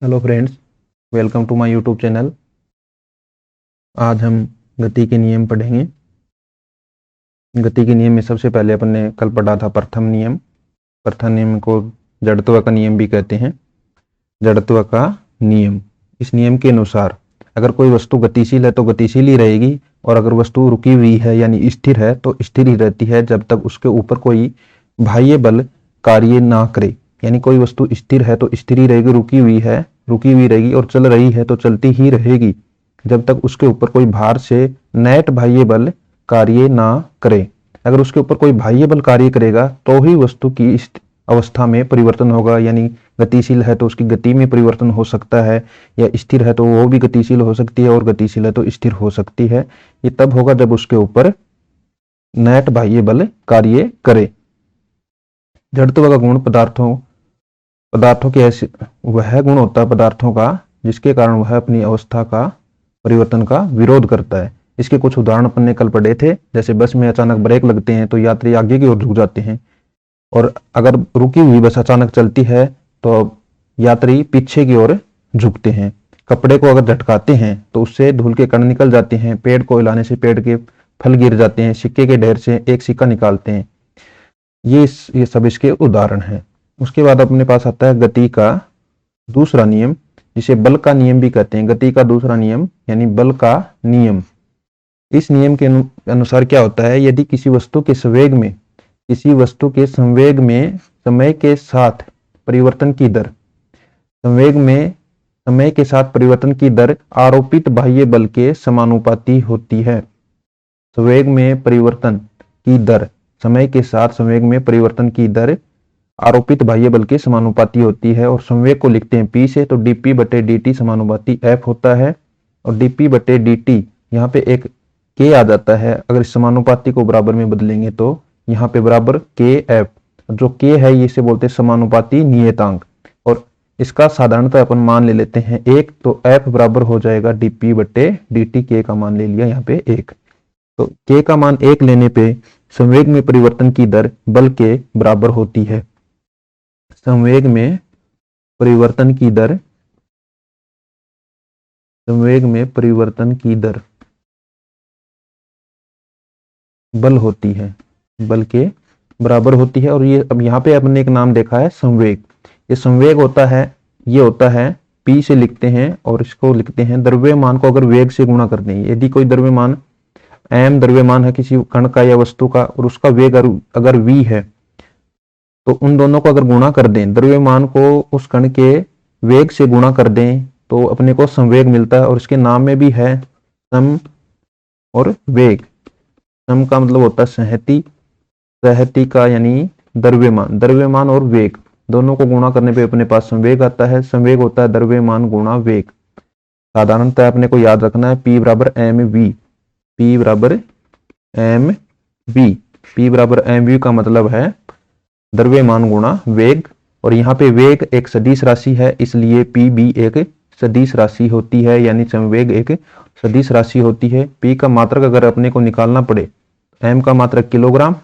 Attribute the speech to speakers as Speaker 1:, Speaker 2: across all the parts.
Speaker 1: Hello friends, welcome to my YouTube channel. आज हम गति के नियम पढ़ेंगे। गति के नियम में सबसे पहले अपन ने कल पढ़ा था प्रथम नियम। प्रथम नियम को जड़त्व का नियम भी कहते हैं। जड़त्व का नियम, इस नियम के अनुसार अगर कोई वस्तु गतिशील है तो गतिशील ही रहेगी, और अगर वस्तु रुकी हुई है यानी स्थिर है तो स्थिर ही रहती है जब तक उसके ऊपर कोई बाह्य बल कार्य ना करे। यानी कोई वस्तु स्थिर है तो स्थिर ही रहेगी, रुकी हुई रहेगी, और चल रही है तो चलती ही रहेगी जब तक उसके ऊपर कोई भार से नेट बाह्य बल कार्य ना करे। अगर उसके ऊपर कोई बाह्य बल कार्य करेगा तो ही वस्तु की अवस्था में परिवर्तन होगा। यानी गतिशील है तो उसकी गति में परिवर्तन हो सकता है, या स्थिर है तो वो भी गतिशील हो सकती है, और गतिशील है तो स्थिर हो सकती है। ये तब होगा जब उसके ऊपर नेट बाह्य बल कार्य करे। जड़त्व का गुण पदार्थों के ऐसे वह गुण होता है पदार्थों का जिसके कारण वह अपनी अवस्था का परिवर्तन का विरोध करता है। इसके कुछ उदाहरण अपन ने कल पढ़े थे। जैसे बस में अचानक ब्रेक लगते हैं तो यात्री आगे की ओर झुक जाते हैं, और अगर रुकी हुई बस अचानक चलती है तो यात्री पीछे की ओर झुकते हैं। कपड़े को अगर झटकाते हैं तो उससे धूल के कण निकल जाते हैं। पेड़ को हिलाने से पेड़ के फल गिर जाते हैं। सिक्के के ढेर से एक सिक्का निकालते हैं। ये सब इसके उदाहरण हैं। उसके बाद अपने पास आता है गति का दूसरा नियम, जिसे बल का नियम भी कहते हैं। गति का दूसरा नियम यानी बल का नियम। इस नियम के अनुसार क्या होता है, यदि किसी वस्तु के संवेग में समय के साथ परिवर्तन की दर आरोपित बाह्य बल के समानुपाती होती है। संवेग में परिवर्तन की दर, समय के साथ संवेग में परिवर्तन की दर आरोपित बाह्य बल के समानुपाती होती है। और संवेग को लिखते हैं P से, तो dP बटे dt समानुपाती F होता है। और dP बटे dt यहाँ पे एक K आ जाता है। अगर इस समानुपाती को बराबर में बदलेंगे तो यहाँ पे बराबर KF, जो K है ये से बोलते हैं समानुपाती नियतांक, और इसका साधारणतः अपन मान ले लेते हैं 1, तो F बराबर हो जाएगा dP बटे dt। K का मान ले लिया यहाँ पे 1, तो K का मान 1 लेने पे संवेग में परिवर्तन की दर बल के बराबर होती है। संवेग में परिवर्तन की दर बल होती है, बल के बराबर होती है। और ये अब यहाँ पे आपने एक नाम देखा है संवेग। ये संवेग होता है P से लिखते हैं, और इसको लिखते हैं द्रव्यमान को अगर वेग से गुणा कर दें। यदि कोई द्रव्यमान m द्रव्यमान है किसी कण का या वस्तु का, और उसका वेग अगर v है, तो उन दोनों को अगर गुणा कर दें, द्रव्यमान को उस कण के वेग से गुणा कर दें, तो अपने को संवेग मिलता है। और इसके नाम में भी है सम और वेग। सम का मतलब होता है सहती का यानी द्रव्यमान और वेग दोनों को गुणा करने पे अपने पास संवेग आता है। संवेग होता है द्रव्यमान गुणा वेग। साधारणतः अपने को याद रखना है P बराबर mv का मतलब है द्रव्यमान गुणा वेग। और यहाँ पे वेग एक सदिश राशि है, इसलिए P भी एक सदिश राशि होती है, यानी संवेग एक सदिश राशि होती है। P का मात्रक अगर अपने को निकालना पड़े, m का मात्रक किलोग्राम,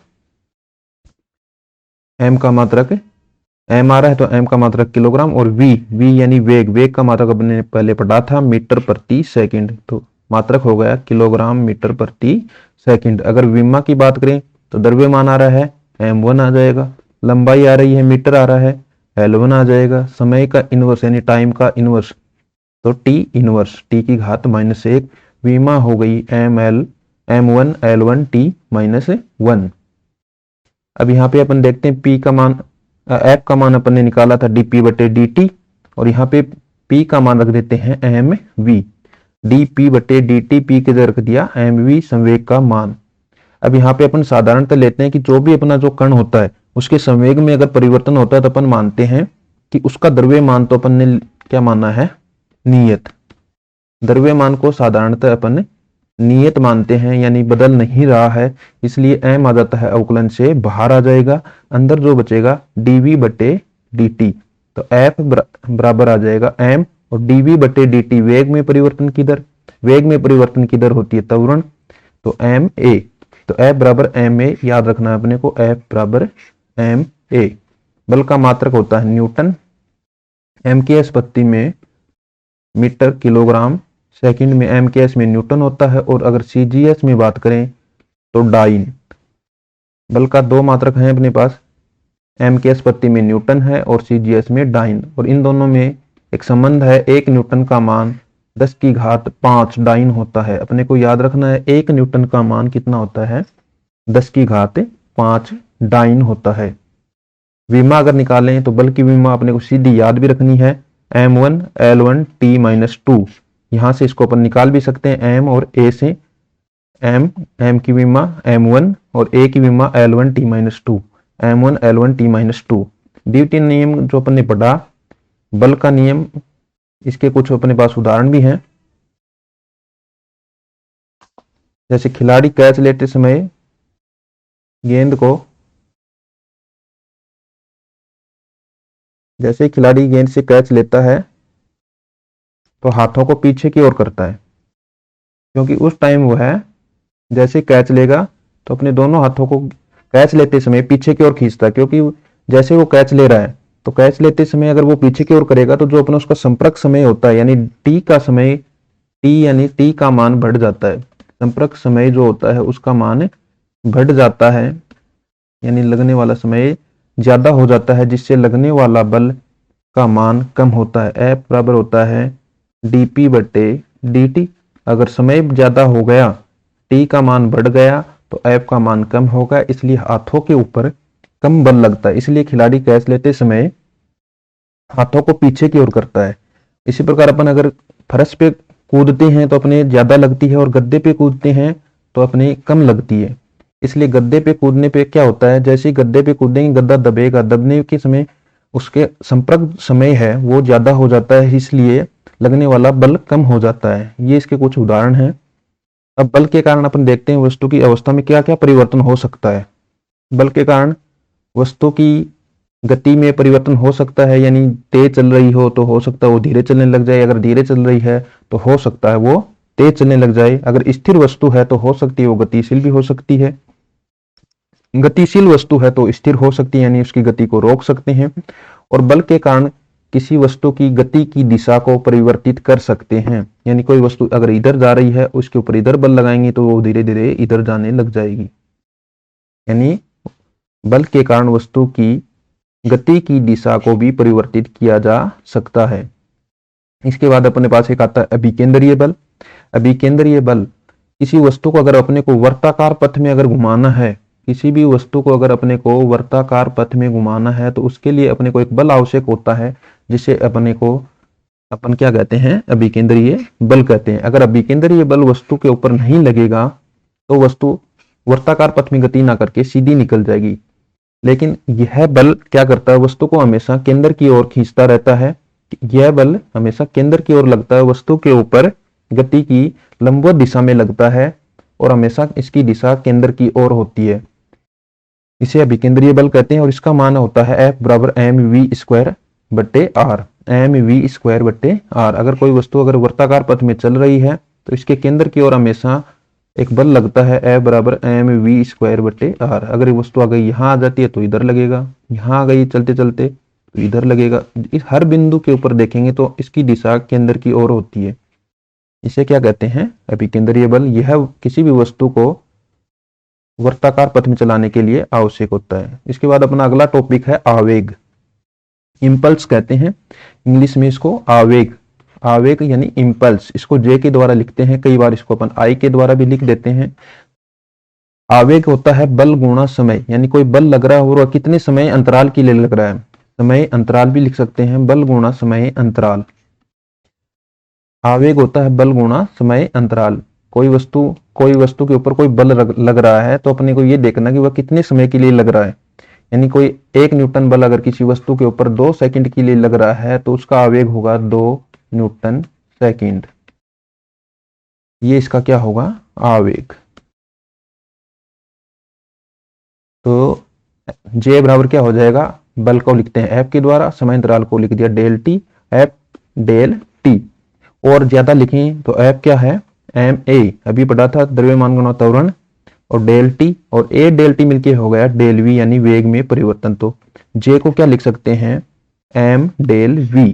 Speaker 1: m आ रहा है तो m का मात्रक किलोग्राम, और v यानी वेग का मात्रक अपने पहले पढ़ा था मीटर प्रति सेकंड, तो मात्रक हो गया किलोग्राम मीटर प्रति सेकंड। अगर विमा की बात करें तो द्रव्यमान आ रहा है m1 आ जाएगा, लंबाई आ रही है मीटर आ रहा है L1 आ जाएगा, समय का इनवर्स यानी टाइम का इनवर्स तो T इनवर्स T की घात -1, विमा हो गई m1 L1 T -1। अब यहाँ पे अपन देखते हैं F का मान अपन ने निकाला था dP बटे dt, और यहाँ पे P का मान रख देते हैं mv। dP बटे dt P की जगह रख दिया mv संवेग का मान। अब यहाँ पे अपन साधारणतः लेते हैं कि जो भी अपना जो कण होता है उसके संवेग में अगर परिवर्तन होता है तो अपन मानते हैं कि उसका द्रव्यमान तो अपन ने क्या माना है, नियत। द्रव्यमान को साधारणतः अपन नियत मानते हैं, यानी बदल नहीं रहा है, इसलिए m आ जाता है अवकलन से बाहर आ जाएगा। अंदर जो बचेगा dv बटे dt, तो F बराबर आ जाएगा m और dv बटे dt वेग में परिवर्तन की दर होती है त्वरण, तो ma, तो F बराबर ma याद रखना है अपने को, F बराबर ma। बल का मात्रक होता है न्यूटन, m की स्पत्ति में मीटर किलोग्राम सेकंड में, MKS में न्यूटन होता है, और अगर CGS में बात करें तो डाइन। बल का दो मात्रक हैं अपने पास, MKS प्रति में न्यूटन है और CGS में डाइन, और इन दोनों में एक संबंध है, 1 न्यूटन का मान 10 की घात 5 डाइन होता है। अपने को याद रखना है 1 न्यूटन का मान कितना होता है, 10 की घात 5 डाइन होता है। विमा अगर निकालें तो बल की विमा अपने को सीधी याद भी रखनी है, M1 L1 T-2। यहां से इसको अपन निकाल भी सकते हैं M और A से, M की विमा M1 और A की विमा L1 T-2, M1 L1 T-2। Duty नियम जो अपन ने पढ़ा, बल का नियम, इसके कुछ अपने पास उदाहरण भी हैं। जैसे खिलाड़ी कैच लेते समय गेंद को, जैसे खिलाड़ी गेंद से कैच लेता है तो हाथों को पीछे की ओर करता है, क्योंकि उस टाइम वो है जैसे कैच लेगा तो अपने दोनों हाथों को कैच लेते समय पीछे की ओर खींचता है, क्योंकि जैसे वो कैच ले रहा है तो कैच लेते समय अगर वो पीछे की ओर करेगा तो जो अपना उसका संपर्क समय होता है, यानी टी का समय, यानी टी का मान बढ़ जाता है। संपर्क समय जो होता है उसका मान बढ़ जाता है, यानी लगने वाला समय ज्यादा हो जाता है, जिससे लगने वाला बल का मान कम होता है। F बराबर होता है dP/dt। अगर समय ज्यादा हो गया, T का मान बढ़ गया तो F का मान कम होगा, इसलिए हाथों के ऊपर कम बल लगता है। इसलिए खिलाड़ी कैच लेते समय हाथों को पीछे की ओर करता है। इसी प्रकार अपन अगर फर्श पे कूदते हैं तो अपने ज्यादा लगती है, और गद्दे पे कूदते हैं तो अपने कम लगती है। इसलिए गद्दे पे कूदने पे क्या होता है, जैसे ही गद्दे पे कूदेंगे गद्दा दबेगा, दबने के समय उसके संपर्क समय है वो ज्यादा हो जाता है, इसलिए लगने वाला बल कम हो जाता है। ये इसके कुछ उदाहरण हैं। अब बल के कारण अपन देखते हैं वस्तु की अवस्था में क्या क्या परिवर्तन हो सकता है। बल के कारण वस्तु की गति में परिवर्तन हो सकता है, यानी तेज चल रही हो तो हो सकता है वो धीरे चलने लग जाए, अगर धीरे चल रही है तो हो सकता है वो तेज चलने लग जाए। अगर स्थिर वस्तु है तो हो सकती है वो गतिशील भी हो सकती है, गतिशील वस्तु है तो स्थिर हो सकती है, यानी उसकी गति को रोक सकते हैं। और बल के कारण किसी वस्तु की गति की दिशा को परिवर्तित कर सकते हैं, यानी कोई वस्तु अगर इधर जा रही है उसके ऊपर इधर बल लगाएंगे तो वो धीरे धीरे इधर जाने लग जाएगी। यानी बल के कारण वस्तु की गति की दिशा को भी परिवर्तित किया जा सकता है। इसके बाद अपने पास एक आता है अभिकेंद्रीय बल। अभिकेंद्रीय बल, किसी वस्तु को अगर अपने को वर्ताकार पथ में अगर घुमाना है, किसी भी वस्तु को अगर अपने को वर्ताकार पथ में घुमाना है तो उसके लिए अपने को एक बल आवश्यक होता है, जिसे अपने को अपन क्या कहते हैं, अभिकेंद्रीय बल कहते हैं। अगर अभिकेंद्रीय बल वस्तु के ऊपर नहीं लगेगा तो वस्तु वर्ताकार पथ में गति ना करके सीधी निकल जाएगी। लेकिन यह बल क्या करता है, वस्तु को हमेशा केंद्र की ओर खींचता रहता है। यह बल हमेशा केंद्र की ओर लगता है, वस्तु के ऊपर गति की लंबवत दिशा में लगता है, और हमेशा इसकी दिशा केंद्र की ओर होती है। इसे अभिकेंद्रीय बल कहते हैं, और इसका मान होता है F बराबर mv²/r। mv²/r। अगर कोई वस्तु अगर वर्ताकार पथ में चल रही है तो इसके केंद्र की ओर हमेशा एक बल लगता है, F बराबर mv²/r। अगर ये वस्तु आ गई यहाँ आ जाती है तो इधर लगेगा, यहाँ आ गई चलते चलते तो इधर लगेगा। इस हर बिंदु के ऊपर देखेंगे तो इसकी दिशा केंद्र की ओर होती है। इसे क्या कहते हैं, अभिकेंद्रीय बल। यह किसी भी वस्तु को वर्ताकार पथ में चलाने के लिए आवश्यक होता है। इसके बाद अपना अगला टॉपिक है आवेग। इंपल्स कहते हैं इंग्लिश में इसको, आवेग। आवेग यानी इंपल्स, इसको जे के द्वारा लिखते हैं, कई बार इसको अपन आई के द्वारा भी लिख देते हैं। आवेग होता है बल गुणा समय, यानी कोई बल लग रहा है और कितने समय अंतराल के लिए लग रहा है, समय अंतराल भी लिख सकते हैं, बल गुणा समय अंतराल। आवेग होता है बल गुणा समय अंतराल। कोई वस्तु के ऊपर कोई बल लग रहा है तो अपने को ये देखना कि वह कितने समय के लिए लग रहा है। यानी कोई 1 न्यूटन बल अगर किसी वस्तु के ऊपर 2 सेकंड के लिए लग रहा है तो उसका आवेग होगा 2 न्यूटन सेकंड। ये इसका क्या होगा, आवेग। तो जे बराबर क्या हो जाएगा, बल को लिखते हैं एफ के द्वारा, समय अंतराल को लिख दिया del t, f del t. और ज्यादा लिखें तो एफ क्या है, एम ए, अभी पढ़ा था द्रव्यमान गुणा त्वरण, और डेल टी और ए डेल टी मिलके हो गया डेल वी, यानी वेग में परिवर्तन। तो जे को क्या लिख सकते हैं, एम डेल वी,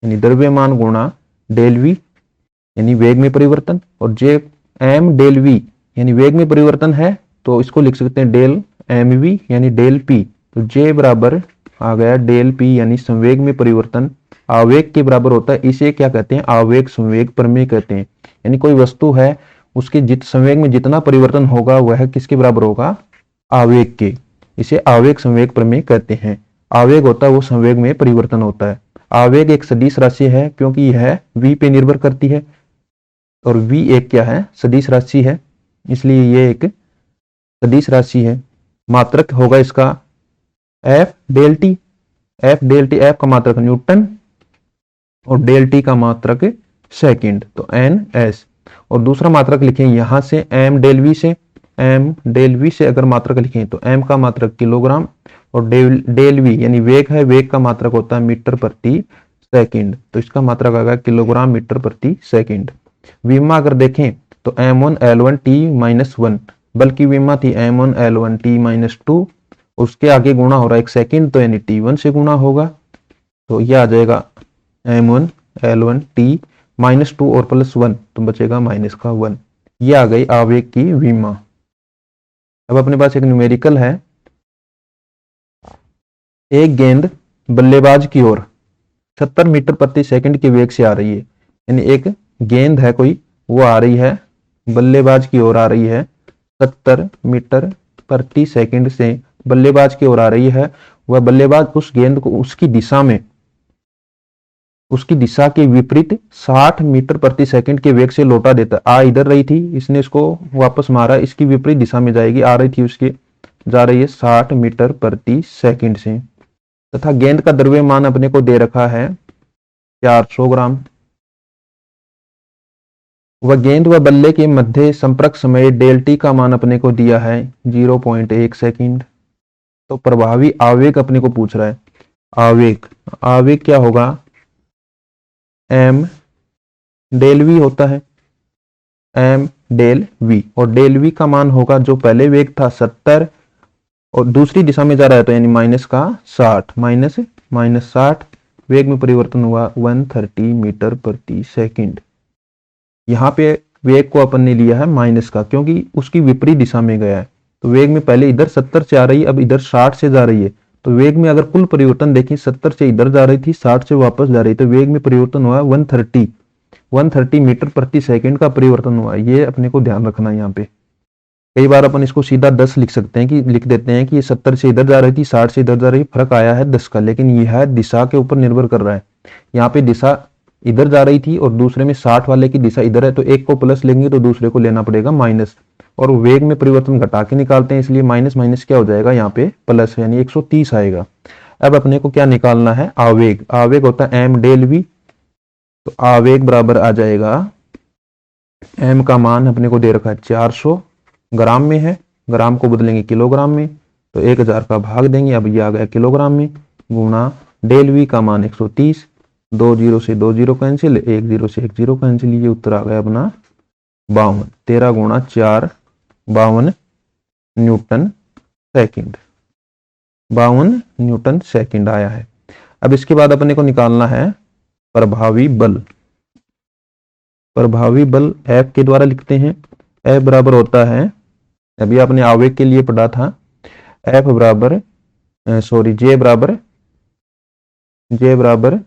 Speaker 1: यानी द्रव्यमान गुणा डेल वी यानी वेग में परिवर्तन, और जे एम डेल वी यानी वेग में परिवर्तन है तो इसको लिख सकते हैं डेल एम वी यानी डेल पी। तो जे बराबर आ गया डेल पी यानी संवेग में परिवर्तन आवेग के बराबर होता है। इसे क्या कहते हैं? आवेग संवेग प्रमेय कहते हैं। यानी कोई वस्तु है उसके संवेग में जितना परिवर्तन होगा वह किसके बराबर होगा? आवेग के। इसे आवेग संवेग प्रमेय कहते हैं। आवेग होता है वो संवेग में परिवर्तन होता है। आवेग एक सदिश राशि है क्योंकि यह v पे निर्भर करती है और v एक क्या है? सदिश राशि है, इसलिए ये एक सदिश राशि है। मात्रक होगा इसका f del t. F del t, f का मात्रक न्यूटन और डेल टी का मात्रक सेकंड, तो एन एस। और दूसरा मात्रक लिखें यहां से एम डेल वी से, एम डेल वी से अगर मात्रक लिखें तो एम का मात्रक किलोग्राम और डेल वी यानी वेग है, वेग का मात्रक होता है मीटर प्रति सेकंड, तो इसका मात्रक आएगा किलोग्राम मीटर प्रति सेकंड। विमा अगर देखें तो m1 l1 t-1, बल्कि विमा थी m1 l1 t-2, उसके आगे गुणा हो रहा है एक सेकंड तो यानी t1 से गुणा होगा, तो यह आ जाएगा m1 l1 t-2 और +1 तो बचेगा -1। ये आ गई आवेग की विमा। अब अपने पास एक न्यूमेरिकल है। एक गेंद बल्लेबाज की ओर 70 मीटर प्रति सेकंड के वेग से आ रही है। यानी एक गेंद है कोई, वो आ रही है बल्लेबाज की ओर आ रही है 70 मीटर प्रति सेकंड से बल्लेबाज की ओर आ रही है। वह बल्लेबाज उस गेंद को उसकी दिशा में, उसकी दिशा के विपरीत 60 मीटर प्रति सेकंड के वेग से लौटा देता। आ इधर रही थी, इसने इसको वापस मारा, इसकी विपरीत दिशा में जाएगी, आ रही थी उसके, जा रही है 60 मीटर प्रति सेकंड से। तथा गेंद का द्रव्यमान अपने को दे रखा है 400 ग्राम। वह गेंद व बल्ले के मध्य संपर्क समय डेल टी का मान अपने को दिया है 0.1 सेकंड। तो प्रभावी आवेग अपने को पूछ रहा है। आवेग, आवेग क्या होगा? एम डेल वी होता है, एम डेल वी, और डेल वी का मान होगा जो पहले वेग था 70 और दूसरी दिशा में जा रहा है तो यानी -60, -60 वेग में परिवर्तन हुआ 130 मीटर प्रति सेकंड। यहाँ पे वेग को अपन ने लिया है माइनस का क्योंकि उसकी विपरीत दिशा में गया है। तो वेग में पहले इधर 70 से आ रही है, अब इधर 60 से जा रही है। तो वेग में अगर कुल परिवर्तन देखें 70 से इधर जा रही थी, 60 से वापस जा रही, तो वेग में परिवर्तन हुआ 130 मीटर प्रति सेकंड का परिवर्तन हुआ। ये अपने को ध्यान रखना है। यहाँ पे कई बार अपन इसको सीधा 10 लिख सकते हैं कि लिख देते हैं कि ये 70 से इधर जा रही थी, 60 से इधर जा रही, फर्क आया है 10 का, लेकिन यह दिशा के ऊपर निर्भर कर रहा है। यहाँ पे दिशा इधर जा रही थी और दूसरे में 60 वाले की दिशा इधर है, तो एक को प्लस लेंगे तो दूसरे को लेना पड़ेगा माइनस, और वेग में परिवर्तन घटा के निकालते हैं, इसलिए माइनस माइनस क्या हो जाएगा? यहाँ पे प्लस यानी 130 आएगा। अब अपने को क्या निकालना है? आवेग। आवेग होता है एम डेल वी, तो आवेग बराबर आ जाएगा, एम का मान अपने को दे रखा है 400 ग्राम में है, ग्राम को बदलेंगे किलोग्राम में, तो 1000 का भाग देंगे, अब ये आ गया किलोग्राम में, गुणा डेल वी का मान 130, 2 0 से 2 0 कैंसिल, 1 0 से 1 0 कैंसिल, ये उत्तर आ गया अपना 52। 13 गुणा 4 52 न्यूटन सेकंड, 52 न्यूटन सेकंड आया है। अब इसके बाद अपने को निकालना है प्रभावी बल। प्रभावी बल F के द्वारा लिखते हैं। F बराबर होता है, अभी आपने आवेग के लिए पढ़ा था, F बराबर J बराबर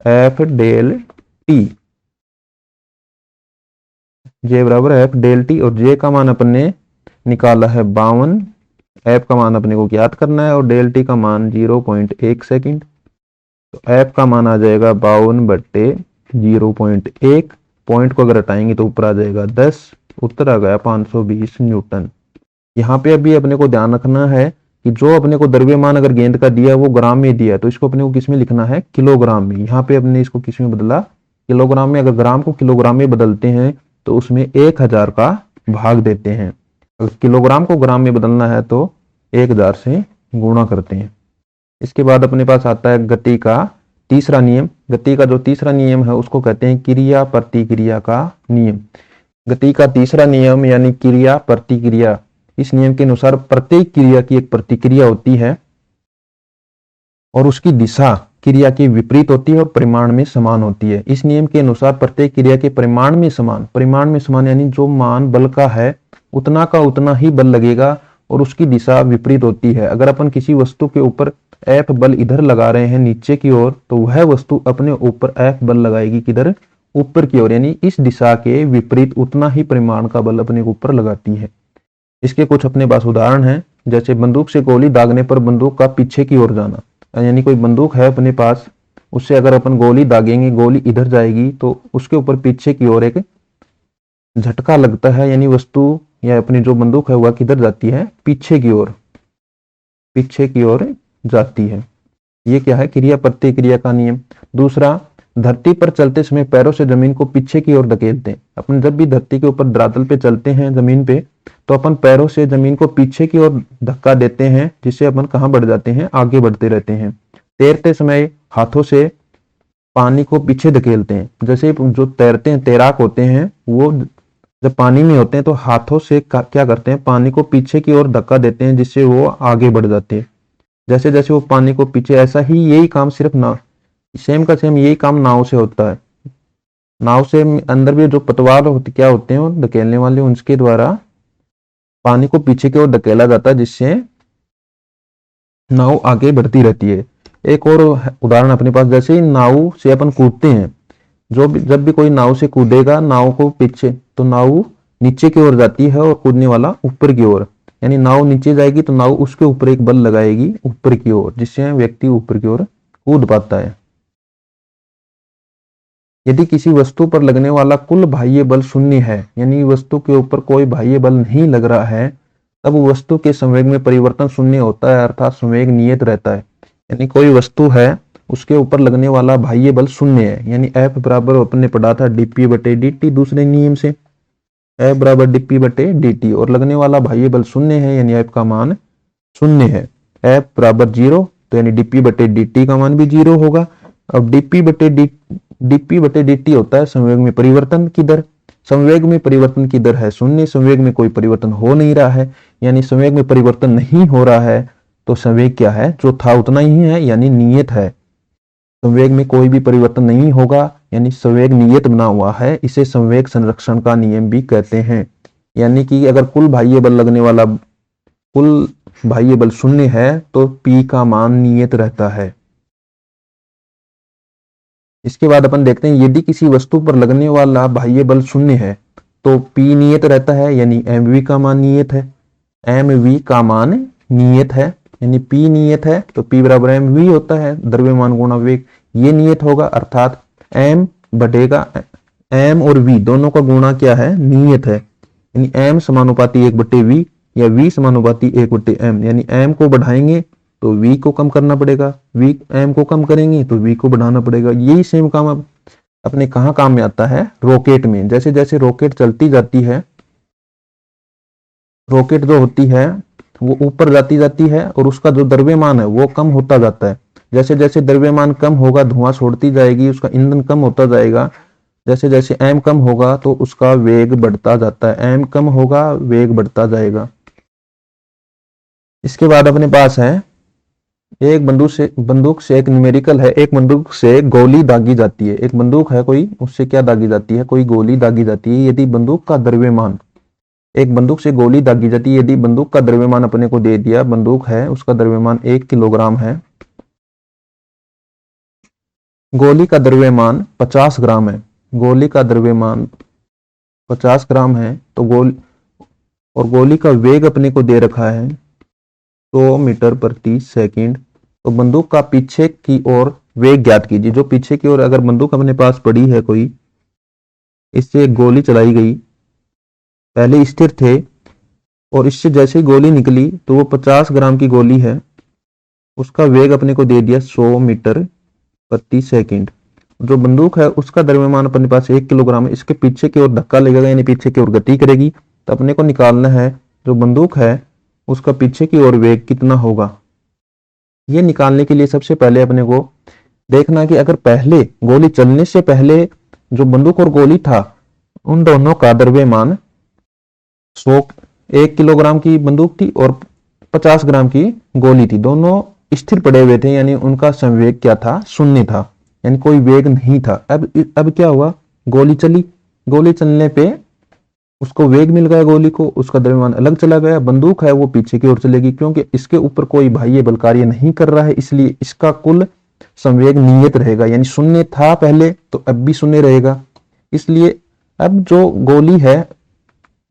Speaker 1: F डेल टी, J बराबर F डेल टी, और J का मान अपन ने निकाला है 52, F का मान अपने को ज्ञात करना है और डेल टी का मान 0.1 सेकंड, तो F का मान आ जाएगा 52/0.1, पॉइंट को अगर हटाएंगे तो ऊपर आ जाएगा 10, उत्तर आ गया 520 न्यूटन। यहाँ पे अभी अपने को ध्यान रखना है कि जो अपने को द्रव्यमान अगर गेंद का दिया वो ग्राम में दिया, तो इसको अपने को किस में लिखना है? किलोग्राम में। यहाँ पे अपने इसको किस में बदला? किलोग्राम में। अगर ग्राम को किलोग्राम में बदलते हैं तो उसमें 1000 का भाग देते हैं। अगर किलोग्राम को ग्राम में बदलना है तो 1000 से गुणा करते हैं। इसके बाद अपने पास आता है गति का तीसरा नियम। गति का जो तीसरा नियम है उसको कहते हैं क्रिया प्रतिक्रिया का नियम। गति का तीसरा नियम यानी क्रिया प्रतिक्रिया, इस नियम के अनुसार प्रत्येक क्रिया की एक प्रतिक्रिया होती है और उसकी दिशा क्रिया की विपरीत होती है और परिमाण में समान होती है। इस नियम के अनुसार प्रत्येक क्रिया के परिमाण में समान यानी जो मान बल का है उतना का उतना ही बल लगेगा और उसकी दिशा विपरीत होती है। अगर अपन किसी वस्तु के ऊपर F बल इधर लगा रहे हैं नीचे की ओर, तो वह वस्तु अपने ऊपर F बल लगाएगी किधर, ऊपर की ओर, यानी इस दिशा के विपरीत उतना ही परिमाण का बल अपने ऊपर लगाती है। इसके कुछ अपने पास उदाहरण हैं, जैसे बंदूक से गोली दागने पर बंदूक का पीछे की ओर जाना, यानी कोई बंदूक है अपने पास, उससे अगर अपन गोली दागेंगे, गोली इधर जाएगी तो उसके ऊपर पीछे की ओर एक झटका लगता है, यानी वस्तु या अपनी जो बंदूक है वह किधर जाती है, पीछे की ओर जाती है। ये क्या है, क्रिया प्रतिक्रिया का नियम। दूसरा, धरती पर चलते समय पैरों से जमीन को पीछे की ओर धकेलते हैं। अपन जब भी धरती के ऊपर धरातल पे चलते हैं जमीन पे, तो अपन पैरों से जमीन को पीछे की ओर धक्का देते हैं, जिससे अपन कहाँ बढ़ जाते हैं, आगे बढ़ते रहते हैं। तैरते समय हाथों से पानी को पीछे धकेलते हैं। जैसे जो तैरते हैं, तैराक होते हैं, वो जब पानी में होते हैं तो हाथों से क्या करते हैं, पानी को पीछे की ओर धक्का देते हैं, जिससे वो आगे बढ़ जाते हैं। जैसे जैसे वो पानी को पीछे, ऐसा ही यही काम सिर्फ ना सेम का सेम यही काम नाव से होता है। नाव से अंदर भी जो पतवार क्या होते हैं धकेलने वाले, उनके द्वारा पानी को पीछे की ओर धकेला जाता है, जिससे नाव आगे बढ़ती रहती है। एक और उदाहरण अपने पास, जैसे नाव से अपन कूदते हैं, जब भी कोई नाव से कूदेगा नाव को पीछे, तो नाव नीचे की ओर जाती है और कूदने वाला ऊपर की ओर, यानी नाव नीचे जाएगी तो नाव उसके ऊपर एक बल लगाएगी ऊपर की ओर, जिससे व्यक्ति ऊपर की ओर कूद पाता है। यदि किसी वस्तु पर लगने वाला कुल बाह्य बल शून्य है, यानी वस्तु के ऊपर कोई बाह्य बल नहीं लग रहा है, तब वस्तु के संवेग में परिवर्तन शून्य होता है, अर्थात संवेग नियत रहता है। यानी कोई वस्तु है, उसके ऊपर लगने वाला बाह्य बल शून्य है, यानी F बराबर अपने पढ़ा था dp बटे dt दूसरे नियम से, F बराबर dp बटे dt, और लगने वाला बाह्य बल शून्य है, यानी F का मान शून्य है। F बराबर 0, तो यानी dp बटे dt का मान भी 0 होगा। अब dp बटे dt होता है संवेग में परिवर्तन की दर। संवेग में परिवर्तन की दर है शून्य, संवेग में कोई परिवर्तन हो नहीं रहा है, यानी संवेग में परिवर्तन नहीं हो रहा है, तो संवेग क्या है, जो था उतना ही है, यानी नियत है। संवेग में कोई भी परिवर्तन नहीं होगा, यानी संवेग नियत बना हुआ है। इसे संवेग संरक्षण का नियम भी कहते हैं। यानी कि अगर कुल बाह्य बल शून्य है तो P का मान नियत रहता है। इसके बाद अपन देखते हैं, यदि किसी वस्तु पर लगने वाला बाह्य बल शून्य है तो P नियत रहता है, यानी mv का मान नियत है। mv का मान नियत है, यानी P नियत है तो P बराबर mv होता है, द्रव्यमान गुणा वेग, ये नियत होगा, अर्थात m बढ़ेगा, m और v दोनों का गुणा क्या है, नियत है, यानी m समानुपाती 1/v या v समानुपाती 1/m, यानी m को बढ़ाएंगे तो v को कम करना पड़ेगा, v m को कम करेंगे तो v को बढ़ाना पड़ेगा। यही सेम काम अपने कहाँ काम में आता है, रॉकेट में। जैसे जैसे रॉकेट चलती जाती है, रॉकेट जो होती है वो ऊपर जाती है और उसका जो द्रव्यमान है वो कम होता जाता है। जैसे जैसे द्रव्यमान कम होगा धुआं छोड़ती जाएगी, उसका ईंधन कम होता जाएगा। जैसे जैसे m कम होगा तो उसका वेग बढ़ता जाता है, m कम होगा वेग बढ़ता जाएगा। इसके बाद अपने पास है एक बंदूक से एक न्यूमेरिकल है, एक बंदूक से गोली दागी जाती है। एक बंदूक है कोई, उससे क्या दागी जाती है, कोई गोली दागी जाती है। यदि बंदूक का द्रव्यमान, एक बंदूक से गोली दागी जाती है, यदि बंदूक का द्रव्यमान अपने को दे दिया, बंदूक है उसका द्रव्यमान 1 किलोग्राम है, गोली का द्रव्यमान 50 ग्राम है, गोली का द्रव्यमान 50 ग्राम है, तो गोली का वेग अपने को दे रखा है 100 मीटर प्रति सेकंड। तो बंदूक का पीछे की ओर वेग ज्ञात कीजिए। जो पीछे की ओर अगर बंदूक अपने पास पड़ी है कोई, इससे एक गोली चलाई गई, पहले स्थिर थे और इससे जैसे ही गोली निकली तो वो 50 ग्राम की गोली है, उसका वेग अपने को दे दिया 100 मीटर प्रति सेकंड। जो बंदूक है उसका द्रव्यमान अपने पास 1 किलोग्राम है, इसके पीछे की ओर धक्का लगेगा, यानी पीछे की ओर गति करेगी। तो अपने को निकालना है जो बंदूक है उसका पीछे की ओर वेग कितना होगा। ये निकालने के लिए सबसे पहले अपने को देखना कि अगर पहले गोली चलने से पहले जो बंदूक और गोली था उन दोनों का द्रव्यमान 1 किलोग्राम की बंदूक थी और 50 ग्राम की गोली थी, दोनों स्थिर पड़े हुए थे, यानी उनका संवेग क्या था, शून्य था, यानी कोई वेग नहीं था। अब क्या हुआ, गोली चली, गोली चलने पे उसको वेग मिल गया, गोली को, उसका द्रव्यमान अलग चला गया। बंदूक है वो पीछे की ओर चलेगी, क्योंकि इसके ऊपर कोई बाह्य बल कार्य नहीं कर रहा है, इसलिए इसका कुल संवेग नियत रहेगा, यानी शून्य था पहले तो अब भी शून्य रहेगा। इसलिए अब जो गोली है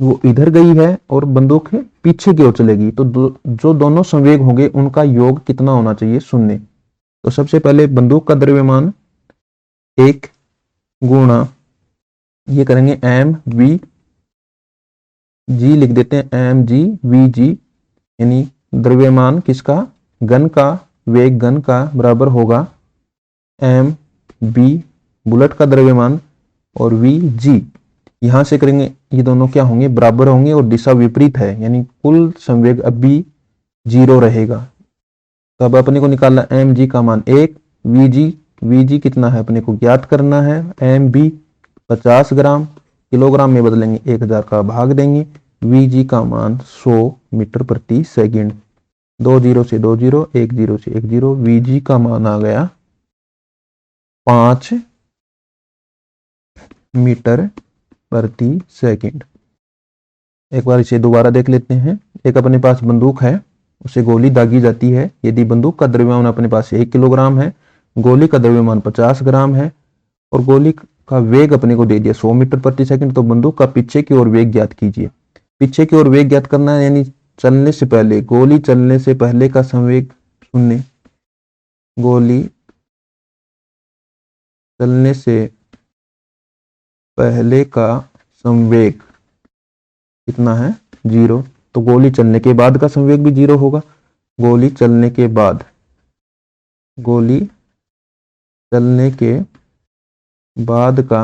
Speaker 1: वो इधर गई है और बंदूक पीछे की ओर चलेगी, तो जो दोनों संवेग होंगे उनका योग कितना होना चाहिए, शून्य। तो सबसे पहले बंदूक का द्रव्यमान 1 गुणा, ये करेंगे एम वी जी, लिख देते हैं एम जी वी जी, यानी द्रव्यमान किसका, गन का, वेग गन का बराबर होगा एम बी बुलेट का द्रव्यमान और वी जी। यहां से करेंगे, ये दोनों क्या होंगे, बराबर होंगे और दिशा विपरीत है, यानी कुल संवेग अब भी 0 रहेगा। तो अब अपने को निकालना एम जी का मान 1, वी जी कितना है अपने को ज्ञात करना है, एम बी 50 ग्राम, किलोग्राम में बदलेंगे 1000 का भाग देंगे, वी जी का मान 100 मीटर प्रति सेकंड, 2 0 से 2 0, 1 0 से 1 0, वी जी का मान आ गया 5 मीटर प्रति सेकंड। एक बार इसे दोबारा देख लेते हैं। एक अपने पास बंदूक है, उसे गोली दागी जाती है, यदि बंदूक का द्रव्यमान अपने पास 1 किलोग्राम है, गोली का द्रव्यमान 50 ग्राम है और गोली का वेग अपने को दे दिया 100 मीटर प्रति सेकंड, तो बंदूक का पीछे की ओर वेग ज्ञात कीजिए। पीछे की ओर वेग ज्ञात करना है, यानी चलने से पहले, गोली चलने से पहले का संवेग शून्य, गोली चलने से पहले का संवेग कितना है, 0। तो गोली चलने के बाद का संवेग भी 0 होगा, गोली चलने के बाद, गोली चलने के बाद का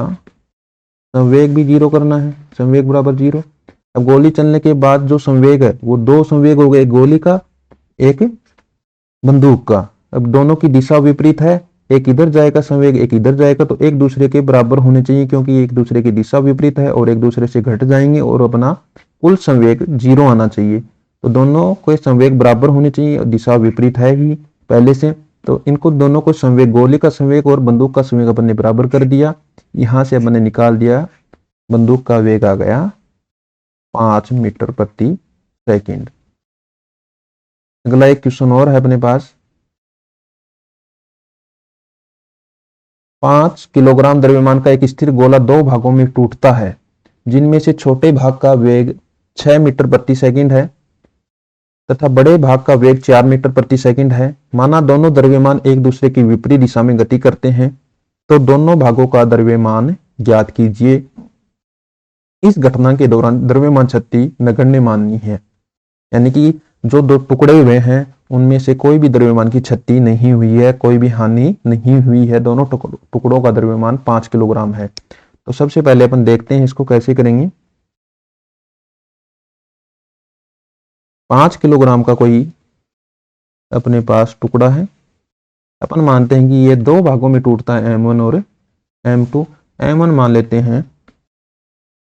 Speaker 1: संवेग भी 0 करना है, संवेग बराबर 0। अब गोली चलने के बाद जो संवेग है वो 2 संवेग हो गए, गोली का, एक बंदूक का। अब दोनों की दिशा विपरीत है, एक इधर जाएगा संवेग, एक इधर जाएगा, तो एक दूसरे के बराबर होने चाहिए, क्योंकि एक दूसरे की दिशा विपरीत है और एक दूसरे से घट जाएंगे और अपना कुल संवेग 0 आना चाहिए। तो दोनों के संवेग बराबर होने चाहिए, दिशा विपरीत है ही पहले से, तो इनको दोनों को संवेग, गोली का संवेग और बंदूक का संवेग अपन ने बराबर कर दिया। यहां से अपन ने निकाल दिया, बंदूक का वेग आ गया 5 मीटर प्रति सेकंड। अगला एक क्वेश्चन और है अपने पास, 5 किलोग्राम द्रव्यमान का एक स्थिर गोला 2 भागों में टूटता है, जिनमें से छोटे भाग का वेग 6 मीटर प्रति सेकंड है तथा बड़े भाग का वेग 4 मीटर प्रति सेकंड है। माना दोनों द्रव्यमान एक दूसरे की विपरीत दिशा में गति करते हैं, तो दोनों भागों का द्रव्यमान ज्ञात कीजिए। इस घटना के दौरान द्रव्यमान क्षति नगण्य माननी है, यानी कि जो 2 टुकड़े हुए हैं उनमें से कोई भी द्रव्यमान की क्षति नहीं हुई है, कोई भी हानि नहीं हुई है, दोनों टुकड़ों का द्रव्यमान 5 किलोग्राम है। तो सबसे पहले अपन देखते हैं इसको कैसे करेंगे। 5 किलोग्राम का कोई अपने पास टुकड़ा है, अपन मानते हैं कि ये 2 भागों में टूटता है, M1 और M2। M1 मान लेते हैं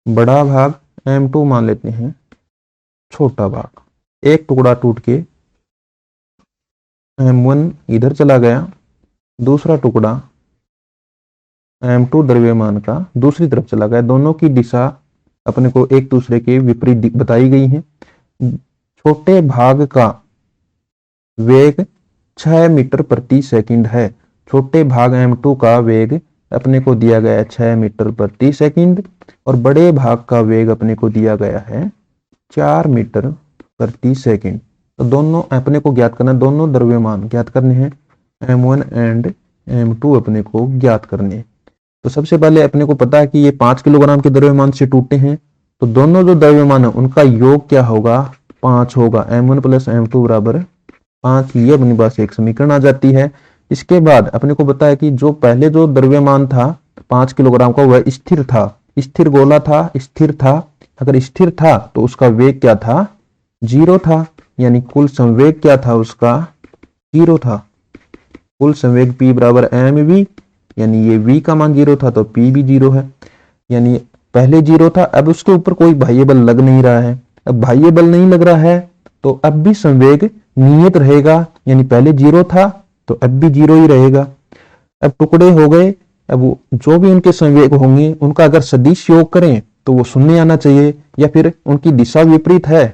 Speaker 1: बड़ा भाग, M2 मान लेते हैं छोटा भाग। एक टुकड़ा टूट के M1 इधर चला गया, दूसरा टुकड़ा M2 द्रव्यमान का दूसरी तरफ चला गया, दोनों की दिशा अपने को एक दूसरे के विपरीत बताई गई है। छोटे भाग का वेग 6 मीटर प्रति सेकंड है, छोटे भाग M2 का वेग अपने को दिया गया है 6 मीटर प्रति सेकंड और बड़े भाग का वेग अपने को दिया गया है 4 मीटर प्रति सेकंड। तो दोनों अपने को ज्ञात करना, दोनों द्रव्यमान ज्ञात करने हैं, M1 एंड M2 अपने को ज्ञात करने। तो सबसे पहले अपने को पता है कि ये 5 किलोग्राम के द्रव्यमान से टूटे हैं, तो दोनों जो द्रव्यमान है उनका योग क्या होगा, 5 होगा, M1 प्लस M2 बराबर 5। ये अपने पास एक समीकरण आ जाती है। इसके बाद अपने को पता है कि जो पहले जो द्रव्यमान था 5 किलोग्राम का वह स्थिर था, स्थिर गोला था, स्थिर था। अगर स्थिर था तो उसका वेग क्या था, 0 था, यानी कुल संवेग क्या था उसका, 0 था। कुल संवेग P बराबर mv, यानी ये v का मान 0 था तो P भी 0 है, यानी पहले 0 था, अब उसके ऊपर कोई बाह्य बल लग नहीं रहा है। अब बाह्य बल नहीं लग रहा है तो अब भी संवेग नियत रहेगा, यानी पहले 0 था तो अब भी 0 ही रहेगा। अब टुकड़े हो गए, अब जो भी उनके संवेग होंगे उनका अगर सदिश योग करें तो वो शून्य आना चाहिए, या फिर उनकी दिशा विपरीत है,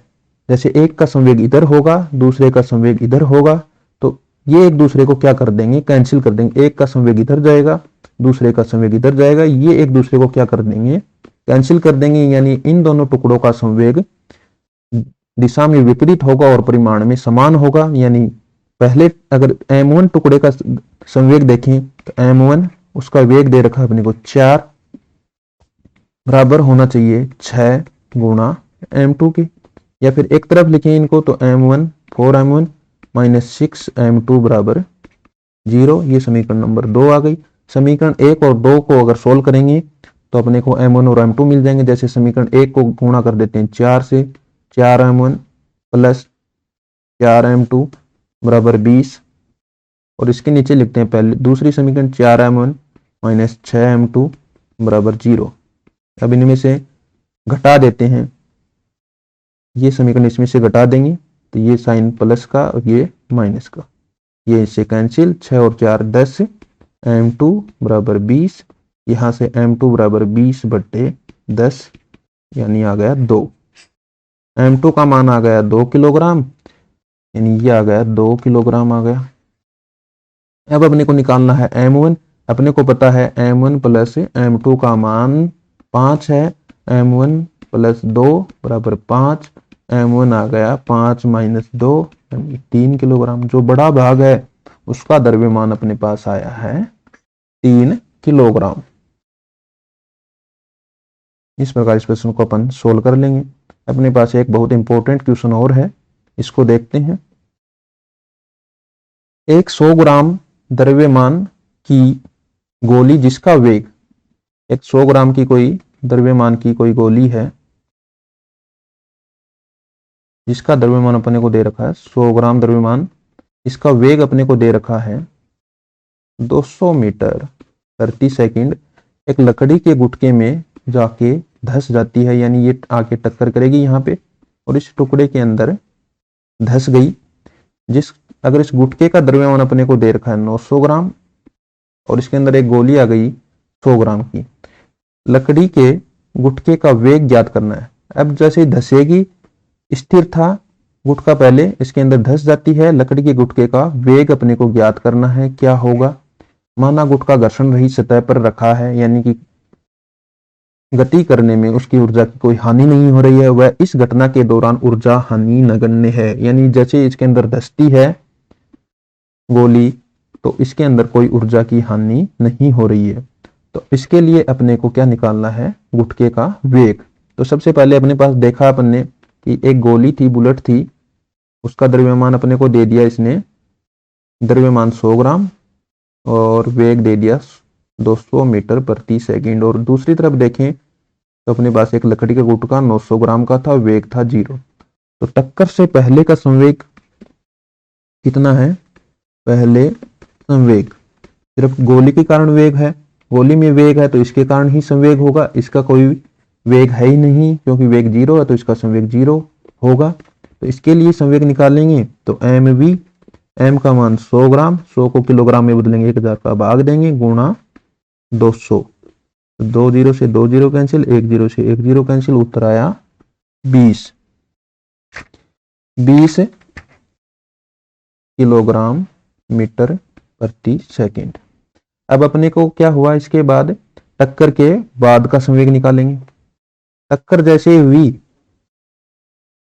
Speaker 1: जैसे एक का संवेग इधर होगा दूसरे का संवेग इधर होगा, तो ये एक दूसरे को क्या कर देंगे, कैंसिल कर देंगे। एक का संवेग इधर जाएगा दूसरे का संवेग इधर जाएगा, ये एक दूसरे को क्या कर देंगे, कैंसिल कर देंगे, यानी इन दोनों टुकड़ों का संवेग दिशा में विपरीत होगा और परिमाण में समान होगा। यानी पहले अगर m1 टुकड़े का संवेग देखें तो m1 उसका वेग दे रखा है अपने को 4, बराबर होना चाहिए 6 गुणा m2 के, या फिर एक तरफ लिखें इनको तो m1 4m1 माइनस 6m2 बराबर 0। ये समीकरण नंबर 2 आ गई। समीकरण 1 और 2 को अगर सोल्व करेंगे तो अपने को m1 और m2 मिल जाएंगे। जैसे समीकरण 1 को गुणा कर देते हैं 4 से, 4m1 प्लस 4m2 बराबर 20, और इसके नीचे लिखते हैं पहले दूसरी समीकरण 4m1 माइनस 6m2 बराबर 0। अब इनमें से घटा देते हैं, ये समीकरण इसमें से घटा देंगे तो ये साइन प्लस का और ये माइनस का, ये इससे कैंसिल, 6 और 4 10, m2 बराबर 20, यहाँ से m2 बराबर 20 बट्टे 10 यानी आ गया 2। m2 का मान आ गया 2 किलोग्राम, यानी ये आ गया 2 किलोग्राम आ गया। अब अपने को निकालना है m1। अपने को पता है m1 प्लस m2 का मान 5 है, m1 प्लस 2 बराबर 5, m1 आ गया 5 माइनस 2 यानी 3 किलोग्राम। जो बड़ा भाग है उसका द्रव्यमान अपने पास आया है 3 किलोग्राम। इस प्रकार इस प्रश्न को अपन सोल्व कर लेंगे। अपने पास एक बहुत इंपॉर्टेंट क्वेश्चन और है, इसको देखते हैं। एक 100 ग्राम द्रव्यमान की गोली जिसका वेग, एक 100 ग्राम की कोई द्रव्यमान की कोई गोली है जिसका द्रव्यमान अपने को दे रखा है 100 ग्राम द्रव्यमान, इसका वेग अपने को दे रखा है 200 मीटर प्रति सेकंड, एक लकड़ी के गुटके में जाके धंस जाती है, यानी ये आके टक्कर करेगी यहाँ पे और इस टुकड़े के अंदर धंस गई। अगर इस गुटके का द्रव्यमान अपने को दे रखा है 900 ग्राम और इसके अंदर एक गोली आ गई 100 ग्राम की, लकड़ी के गुटके का वेग ज्ञात करना है। अब जैसे धंसेगी, स्थिर था गुटका पहले, इसके अंदर धंस जाती है, लकड़ी के गुटके का वेग अपने को ज्ञात करना है। क्या होगा, माना गुटका घर्षण रहित सतह पर रखा है, यानी कि गति करने में उसकी ऊर्जा की कोई हानि नहीं हो रही है, वह इस घटना के दौरान ऊर्जा हानि नगण्य है। यानी जैसे इसके अंदर धंसती है गोली तो इसके अंदर कोई ऊर्जा की हानि नहीं हो रही है। तो इसके लिए अपने को क्या निकालना है, गुटके का वेग। तो सबसे पहले अपने पास देखा अपन ने कि एक गोली थी, बुलेट थी, उसका द्रव्यमान अपने को दे दिया इसने, द्रव्यमान 100 ग्राम और वेग दे दिया 200 मीटर प्रति सेकंड। और दूसरी तरफ देखें तो अपने पास एक लकड़ी का गुटका 900 ग्राम का था, वेग था 0। तो टक्कर से पहले का संवेग कितना है, पहले संवेग सिर्फ गोली के कारण वेग है, गोली में वेग है तो इसके कारण ही संवेग होगा, इसका कोई वेग है ही नहीं क्योंकि वेग 0 है तो इसका संवेग 0 होगा। तो इसके लिए संवेग निकालेंगे तो mv, m का मान 100 ग्राम, 100 को किलोग्राम में बदलेंगे 1000 का भाग देंगे गुणा 200, 2 0 से 2 0 कैंसिल, 1 0 से 1 0 कैंसिल, उत्तर आया 20 किलोग्राम मीटर प्रति सेकंड। अब अपने को क्या हुआ, इसके बाद टक्कर के बाद का संवेग निकालेंगे। टक्कर जैसे हुई,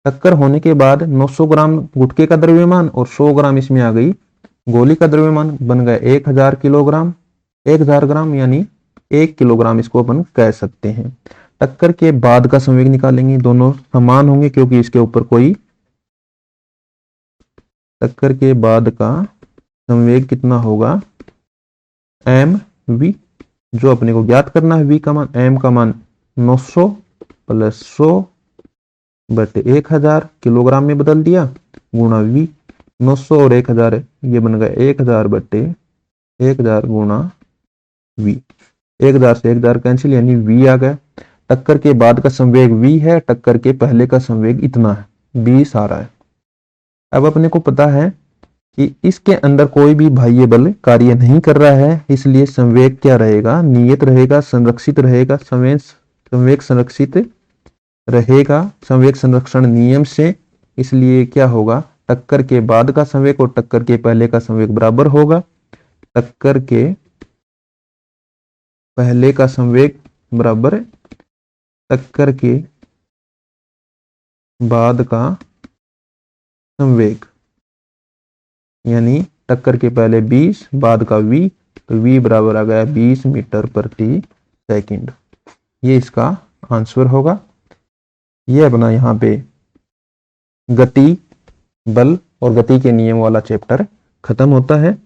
Speaker 1: टक्कर होने के बाद 900 ग्राम गुटके का द्रव्यमान और 100 ग्राम इसमें आ गई गोली का द्रव्यमान, बन गया 1000 किलोग्राम, 1000 ग्राम यानी 1 किलोग्राम इसको अपन कह सकते हैं। टक्कर के बाद का संवेग निकालेंगे, दोनों समान होंगे क्योंकि इसके ऊपर कोई, टक्कर के बाद का संवेग कितना होगा mv, जो अपने को ज्ञात करना है v का मान, m का मान 900 प्लस 100 बटे 1000 किलोग्राम में बदल दिया गुणा v, 900 और 1000 ये बन गया 1000 बटे 1000 गुणा v, 1000 से 1000 कैंसिल यानी v आ गया। टक्कर के बाद का संवेग v है, टक्कर के पहले का संवेग इतना है 20 आ रहा है। अब अपने को पता है कि इसके अंदर कोई भी बाह्य बल कार्य नहीं कर रहा है, इसलिए संवेग क्या रहेगा, नियत रहेगा, संरक्षित रहेगा, संवेग संरक्षित रहेगा संवेग संरक्षण नियम से। इसलिए क्या होगा, टक्कर के बाद का संवेग और टक्कर के पहले का संवेग बराबर होगा। टक्कर के पहले का संवेग बराबर टक्कर के बाद का संवेग, यानी टक्कर के पहले 20, बाद का v, तो v बराबर आ गया 20 मीटर प्रति सेकंड। ये इसका आंसर होगा। ये अपना यहाँ पे गति, बल और गति के नियम वाला चैप्टर खत्म होता है।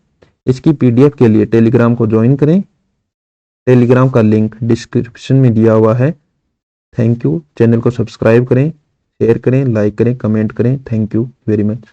Speaker 1: इसकी पीडीएफ के लिए टेलीग्राम को ज्वाइन करें। टेलीग्राम का लिंक डिस्क्रिप्शन में दिया हुआ है। Thank you. चैनल को सब्सक्राइब करें, शेयर करें, लाइक करें, कमेंट करें। Thank you very much.